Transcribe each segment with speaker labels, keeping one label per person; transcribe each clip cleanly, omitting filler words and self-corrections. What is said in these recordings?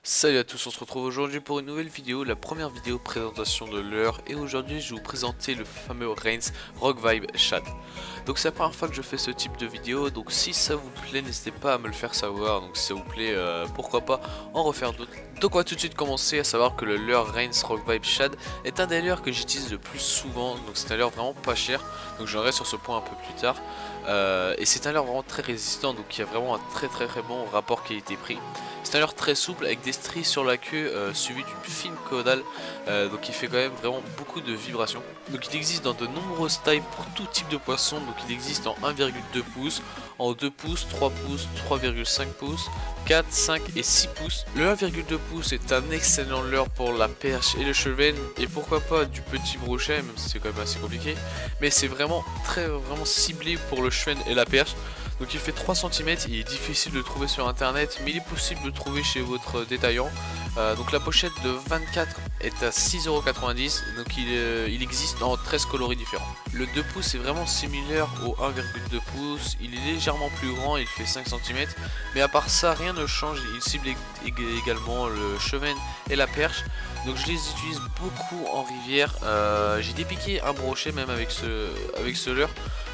Speaker 1: Salut à tous, on se retrouve aujourd'hui pour une nouvelle vidéo, la première vidéo présentation de l'heure, et aujourd'hui je vais vous présenter le fameux Reigns Rogue Vibe Shad. Donc c'est la première fois que je fais ce type de vidéo, donc si ça vous plaît n'hésitez pas à me le faire savoir, donc si ça vous plaît pourquoi pas en refaire d'autres. Donc on va tout de suite commencer à savoir que le leurre Reigns Rogue Vibe Shad est un des leurres que j'utilise le plus souvent, donc c'est un leurre vraiment pas cher, donc j'en reviendrai sur ce point un peu plus tard. Et c'est un leurre vraiment très résistant, donc il y a vraiment un très bon rapport qualité-prix. C'est un leurre très souple avec des stries sur la queue suivi d'une fine caudale, donc il fait quand même vraiment beaucoup de vibrations. Donc il existe dans de nombreuses tailles pour tout type de poisson, donc il existe en 1,2 pouces, en 2 pouces, 3 pouces, 3,5 pouces, 4, 5 et 6 pouces. Le 1,2 pouces est un excellent leurre pour la perche et le chevenne, et pourquoi pas du petit brochet, même si c'est quand même assez compliqué, mais c'est vraiment ciblé pour le chevenne et la perche. Donc il fait 3 cm, il est difficile de le trouver sur internet, mais il est possible de le trouver chez votre détaillant. Donc la pochette de 24 est à 6,90 €, donc il existe en 13 coloris différents. Le 2 pouces est vraiment similaire au 1,2 pouces, il est légèrement plus grand, il fait 5 cm, mais à part ça rien ne change, il cible également le chevenne et la perche. Donc je les utilise beaucoup en rivière, j'ai dépiqué un brochet même avec ce leurre.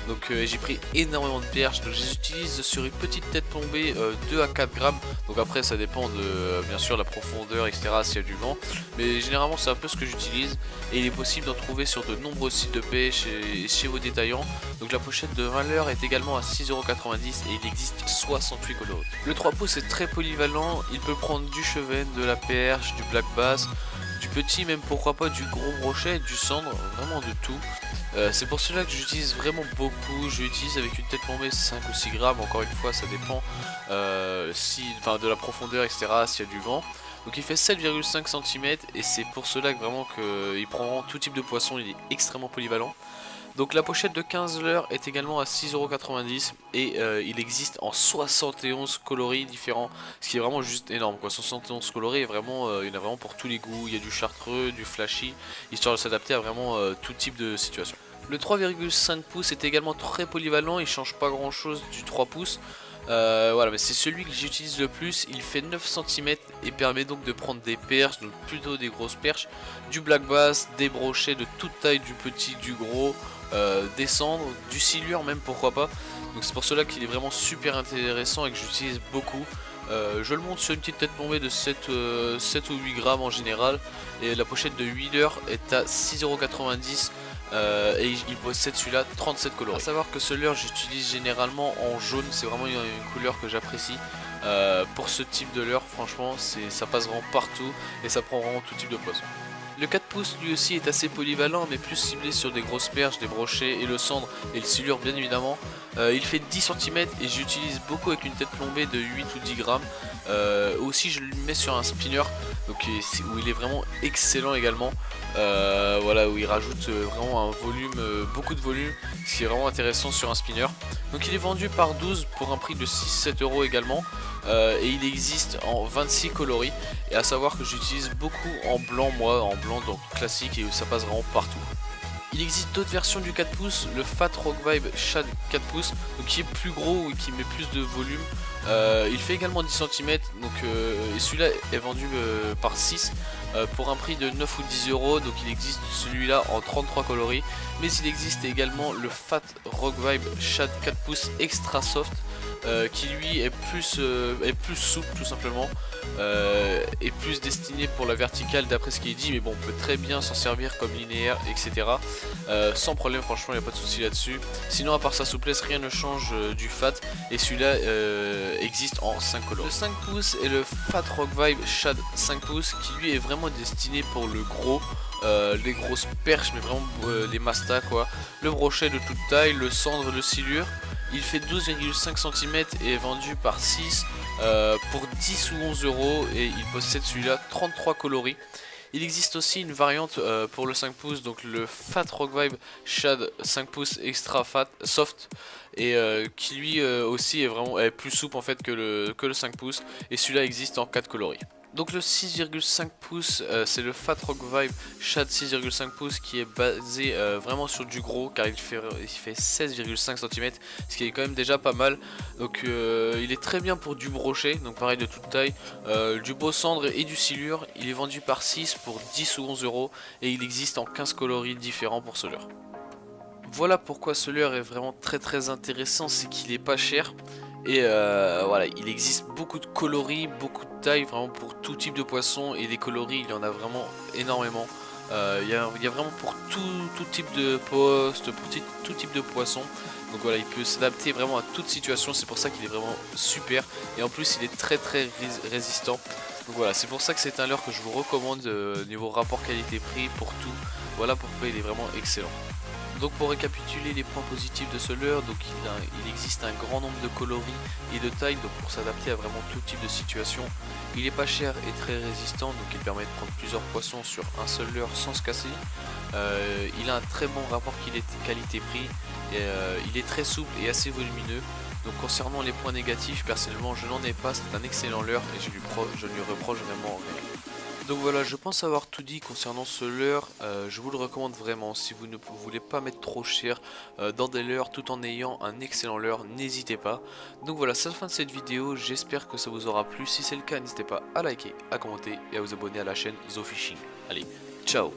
Speaker 1: Donc j'ai pris énormément de perches, donc je les utilise sur une petite tête plombée 2 à 4 grammes. Donc après ça dépend de bien sûr la profondeur etc s'il y a du vent. Mais généralement c'est un peu ce que j'utilise. Et il est possible d'en trouver sur de nombreux sites de pêche et chez vos détaillants. Donc la pochette de 20 leurres est également à 6,90 € et il existe 68 coloris. Le 3 pouces est très polyvalent, il peut prendre du chevenne, de la perche, du black bass, du petit, même pourquoi pas du gros brochet, du cendre, vraiment de tout. C'est pour cela que j'utilise vraiment beaucoup, je l'utilise avec une tête plombée 5 ou 6 grammes, encore une fois ça dépend de la profondeur etc s'il y a du vent. Donc il fait 7,5 cm et c'est pour cela que vraiment qu'il prend tout type de poisson, il est extrêmement polyvalent. Donc la pochette de 15 leurres est également à 6,90 € et il existe en 71 coloris différents, ce qui est vraiment juste énorme quoi. 71 coloris, vraiment, il y en a vraiment pour tous les goûts, il y a du chartreux, du flashy, histoire de s'adapter à vraiment tout type de situation. Le 3,5 pouces est également très polyvalent, il change pas grand chose du 3 pouces. Voilà, mais c'est celui que j'utilise le plus, il fait 9 cm et permet donc de prendre des perches, donc plutôt des grosses perches, du black bass, des brochets de toute taille, du petit, du gros, des cendres, du silure même pourquoi pas. Donc c'est pour cela qu'il est vraiment super intéressant et que j'utilise beaucoup. Je le monte sur une petite tête plombée de 7 ou 8 grammes en général, et la pochette de 8 leurres est à 6,90 € et il possède celui-là 37 coloris. A savoir que ce leurre j'utilise généralement en jaune, c'est vraiment une couleur que j'apprécie. Pour ce type de leurre franchement ça passe vraiment partout et ça prend vraiment tout type de poisson. Le 4 pouces lui aussi est assez polyvalent mais plus ciblé sur des grosses perches, des brochets et le cendre et le silure bien évidemment. Il fait 10 cm et j'utilise beaucoup avec une tête plombée de 8 ou 10 grammes. Aussi je le mets sur un spinner donc, où il est vraiment excellent également. Voilà, où il rajoute vraiment un volume, beaucoup de volume, ce qui est vraiment intéressant sur un spinner. Donc il est vendu par 12 pour un prix de 6-7 € également. Et il existe en 26 coloris. Et à savoir que j'utilise beaucoup en blanc, moi, en blanc donc classique, et ça passe vraiment partout. Il existe d'autres versions du 4 pouces, le Fat Rogue Vibe Shad 4 pouces, donc qui est plus gros et qui met plus de volume. Il fait également 10 cm, donc, et celui-là est vendu par 6 pour un prix de 9 ou 10 €. Donc il existe celui-là en 33 coloris, mais il existe également le Fat Rogue Vibe Shad 4 pouces Extra Soft, qui lui est plus souple tout simplement, et plus destiné pour la verticale d'après ce qui est dit, mais bon on peut très bien s'en servir comme linéaire etc sans problème, franchement il n'y a pas de souci là-dessus. Sinon à part sa souplesse rien ne change du Fat, et celui-là existe en 5 couleurs. Le 5 pouces est le Fat Rogue Vibe Shad 5 pouces qui lui est vraiment destiné pour le gros, les grosses perches mais vraiment les mastas quoi, le brochet de toute taille, le cendre, le silure. Il fait 12,5 cm et est vendu par 6 pour 10 ou 11 € et il possède celui-là 33 coloris. Il existe aussi une variante pour le 5 pouces, donc le Fat Rock Vibe Shad 5 pouces extra fat soft, et qui lui aussi est plus souple en fait que le 5 pouces, et celui-là existe en 4 coloris. Donc le 6,5 pouces, c'est le Fat Rock Vibe Shad 6,5 pouces qui est basé vraiment sur du gros, car il fait 16,5 cm, ce qui est quand même déjà pas mal. Donc il est très bien pour du brochet, donc pareil de toute taille, du beau cendre et du silure. Il est vendu par 6 pour 10 ou 11 euros, et il existe en 15 coloris différents pour ce leurre. Voilà pourquoi ce leurre est vraiment très intéressant, c'est qu'il est pas cher. Et voilà, il existe beaucoup de coloris, beaucoup de tailles, vraiment pour tout type de poisson. Et les coloris, il y en a vraiment énormément. Il y a vraiment pour tout type de poste, pour tout type de poisson. Donc voilà, il peut s'adapter vraiment à toute situation. C'est pour ça qu'il est vraiment super. Et en plus, il est très résistant. Donc voilà, c'est pour ça que c'est un leurre que je vous recommande niveau rapport qualité-prix pour tout. Voilà pourquoi il est vraiment excellent. Donc pour récapituler les points positifs de ce leurre, donc il existe un grand nombre de coloris et de tailles, donc pour s'adapter à vraiment tout type de situation. Il est pas cher et très résistant, donc il permet de prendre plusieurs poissons sur un seul leurre sans se casser. Il a un très bon rapport qualité-prix, et il est très souple et assez volumineux. Donc concernant les points négatifs, personnellement je n'en ai pas, c'est un excellent leurre et je ne lui reproche vraiment rien. Donc voilà, je pense avoir tout dit concernant ce leurre. Je vous le recommande vraiment si vous ne voulez pas mettre trop cher dans des leurres tout en ayant un excellent leurre, n'hésitez pas. Donc voilà, c'est la fin de cette vidéo, j'espère que ça vous aura plu. Si c'est le cas, n'hésitez pas à liker, à commenter et à vous abonner à la chaîne ZoFishing. Allez, ciao!